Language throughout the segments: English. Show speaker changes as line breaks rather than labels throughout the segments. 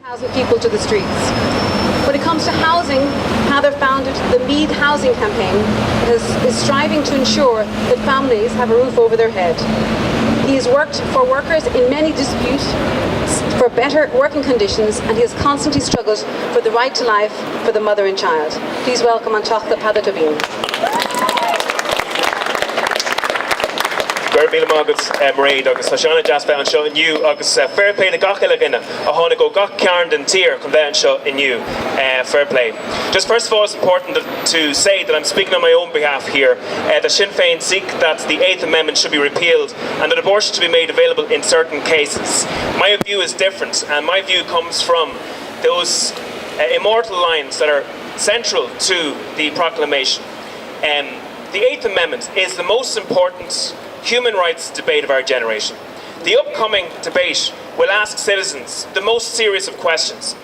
1,000 people to the streets. When it comes to housing, Peadar founded the Meath Housing Campaign that is striving to ensure that families have a roof over their head. He has worked for workers in many disputes for better working conditions, and he has constantly struggled for the right to life for the mother and child. Please welcome an teachta Peadar Tóibín.
Míle agus Mairead agus tá seanna jazz bheith anseo inniu agus fair play na gach uile gine a tháinig go gach cearn den tír chun bheith anseo inniu. Fair play. Just first of all, it's important to say that I'm speaking on my own behalf here. The Sinn Féin seek that the 8th Amendment should be repealed and that abortion should be made available in certain cases. My view is different, and my view comes from those immortal lines that are central to the proclamation. The 8th Amendment is the most important human rights debate of our generation. The upcoming debate will ask citizens the most serious of questions.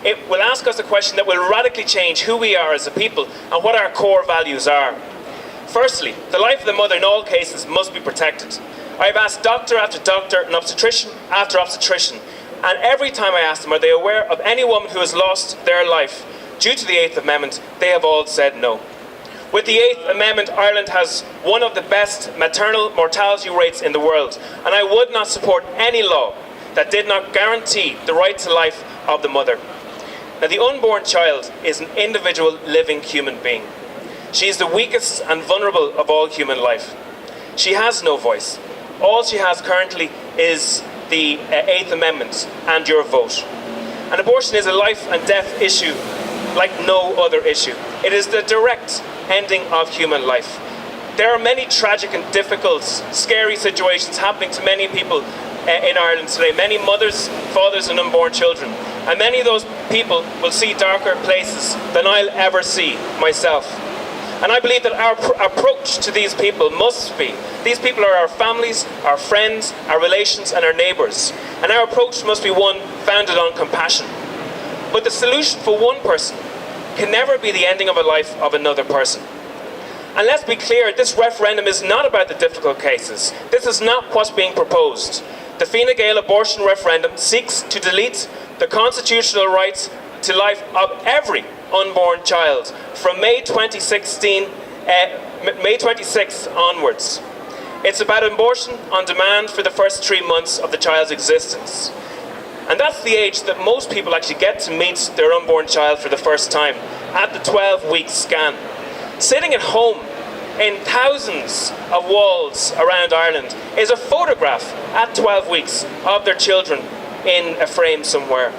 It will ask us a question that will radically change who we are as a people and what our core values are. Firstly, the life of the mother in all cases must be protected. I have asked doctor after doctor and obstetrician after obstetrician, and every time I ask them, are they aware of any woman who has lost their life due to the 8th Amendment, they have all said no. With the 8th Amendment, Ireland has one of the best maternal mortality rates in the world, and I would not support any law that did not guarantee the right to life of the mother. Now, the unborn child is an individual living human being. She is the weakest and vulnerable of all human life. She has no voice. All she has currently is the 8th Amendment and your vote. And abortion is a life and death issue like no other issue. It is the direct ending of human life. There are many tragic and difficult, scary situations happening to many people in Ireland today. Many mothers, fathers and unborn children. And many of those people will see darker places than I'll ever see myself. And I believe that our approach to these people must be, these people are our families, our friends, our relations and our neighbours. And our approach must be one founded on compassion. But the solution for one person can never be the ending of a life of another person. And let's be clear, this referendum is not about the difficult cases. This is not what's being proposed. The Fine Gael abortion referendum seeks to delete the constitutional rights to life of every unborn child from May 2016, May 26th onwards. It's about abortion on demand for the first 3 months of the child's existence. And that's the age that most people actually get to meet their unborn child for the first time, at the 12-week scan. Sitting at home in thousands of walls around Ireland is a photograph at 12 weeks of their children in a frame somewhere.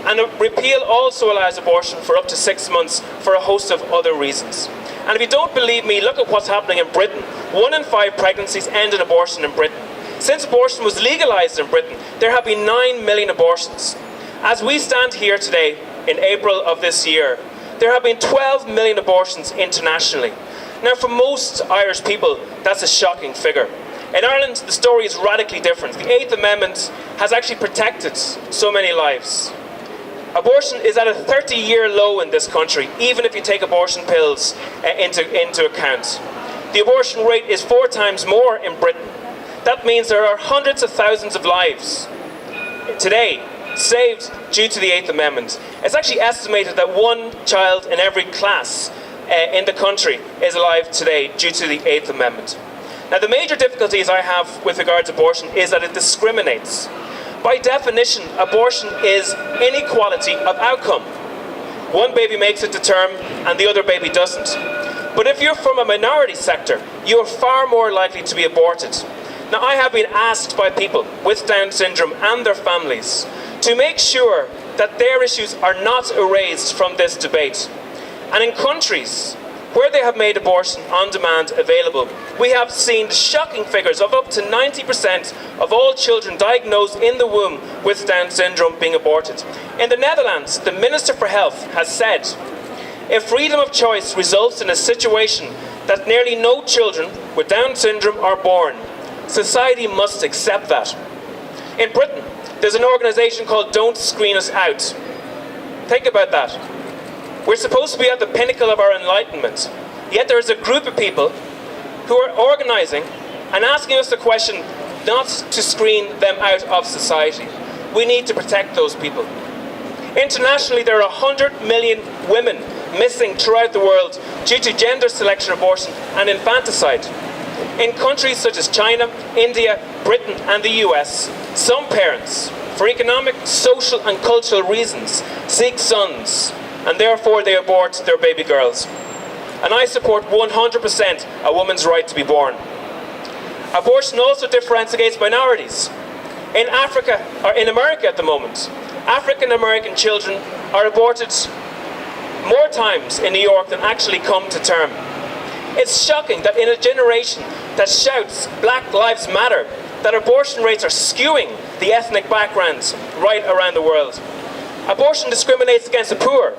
And a repeal also allows abortion for up to 6 months for a host of other reasons. And if you don't believe me, look at what's happening in Britain. 1 in 5 pregnancies end in abortion in Britain. Since abortion was legalised in Britain, there have been 9 million abortions. As we stand here today, in April of this year, there have been 12 million abortions internationally. Now, for most Irish people, that's a shocking figure. In Ireland, the story is radically different. The 8th Amendment has actually protected so many lives. Abortion is at a 30-year low in this country, even if you take abortion pills into account. The abortion rate is 4 times more in Britain. That means there are hundreds of thousands of lives today saved due to the 8th Amendment. It's actually estimated that 1 child in every class in the country is alive today due to the 8th Amendment. Now, the major difficulties I have with regards to abortion is that it discriminates. By definition, abortion is inequality of outcome. One baby makes it to term and the other baby doesn't. But if you're from a minority sector, you are far more likely to be aborted. Now, I have been asked by people with Down syndrome and their families to make sure that their issues are not erased from this debate. And in countries where they have made abortion on demand available, we have seen shocking figures of up to 90% of all children diagnosed in the womb with Down syndrome being aborted. In the Netherlands, the Minister for Health has said, if freedom of choice results in a situation that nearly no children with Down syndrome are born, society must accept that. In Britain, there's an organisation called Don't Screen Us Out. Think about that. We're supposed to be at the pinnacle of our enlightenment, yet there is a group of people who are organising and asking us the question not to screen them out of society. We need to protect those people. Internationally, there are 100 million women missing throughout the world due to gender selection abortion and infanticide. In countries such as China, India, Britain and the US, some parents, for economic, social and cultural reasons, seek sons and therefore they abort their baby girls. And I support 100% a woman's right to be born. Abortion also differentiates minorities. In Africa, or in America at the moment, African American children are aborted more times in New York than actually come to term. It's shocking that in a generation that shouts Black Lives Matter, that abortion rates are skewing the ethnic backgrounds right around the world. Abortion discriminates against the poor.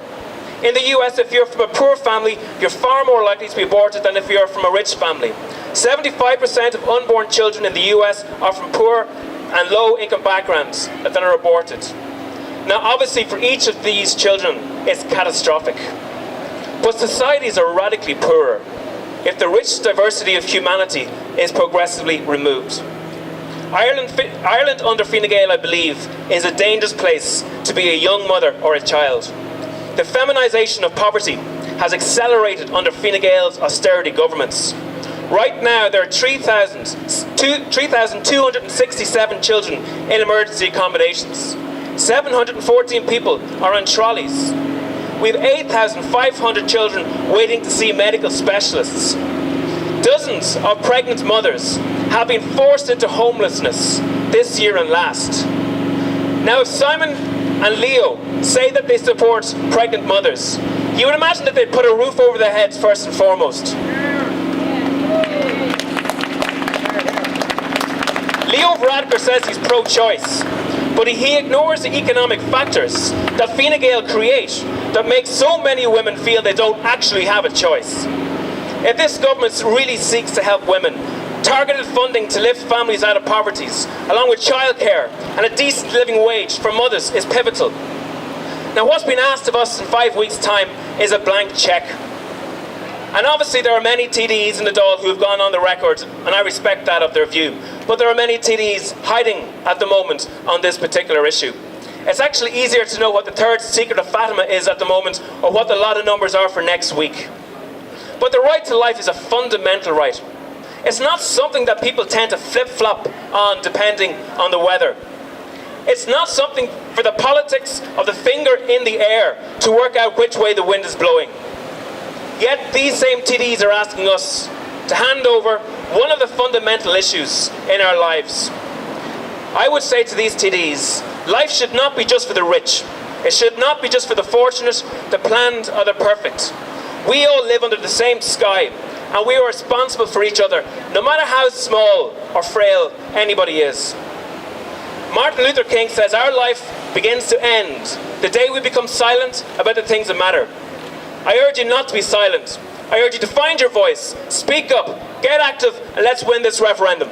In the US, if you're from a poor family, you're far more likely to be aborted than if you're from a rich family. 75% of unborn children in the US are from poor and low-income backgrounds that are aborted. Now, obviously, for each of these children, it's catastrophic. But societies are radically poorer if the rich diversity of humanity is progressively removed. Ireland under Fine Gael, I believe, is a dangerous place to be a young mother or a child. The feminisation of poverty has accelerated under Fine Gael's austerity governments. Right now, there are 3,267 children in emergency accommodations. 714 people are on trolleys. We have 8,500 children waiting to see medical specialists. Dozens of pregnant mothers have been forced into homelessness this year and last. Now, if Simon and Leo say that they support pregnant mothers, you would imagine that they'd put a roof over their heads first and foremost. Leo Varadkar says he's pro-choice, but he ignores the economic factors that Fine Gael create that make so many women feel they don't actually have a choice. If this government really seeks to help women, targeted funding to lift families out of poverty, along with childcare and a decent living wage for mothers, is pivotal. Now, what's been asked of us in 5 weeks' time is a blank cheque. And obviously there are many TDs in the Dáil who have gone on the record, and I respect that of their view. But there are many TDs hiding at the moment on this particular issue. It's actually easier to know what the third secret of Fatima is at the moment, or what the lot of numbers are for next week. But the right to life is a fundamental right. It's not something that people tend to flip-flop on depending on the weather. It's not something for the politics of the finger in the air to work out which way the wind is blowing. Yet these same TDs are asking us to hand over one of the fundamental issues in our lives. I would say to these TDs, life should not be just for the rich. It should not be just for the fortunate, the planned or the perfect. We all live under the same sky, and we are responsible for each other, no matter how small or frail anybody is. Martin Luther King says our life begins to end the day we become silent about the things that matter. I urge you not to be silent. I urge you to find your voice, speak up, get active, and let's win this referendum.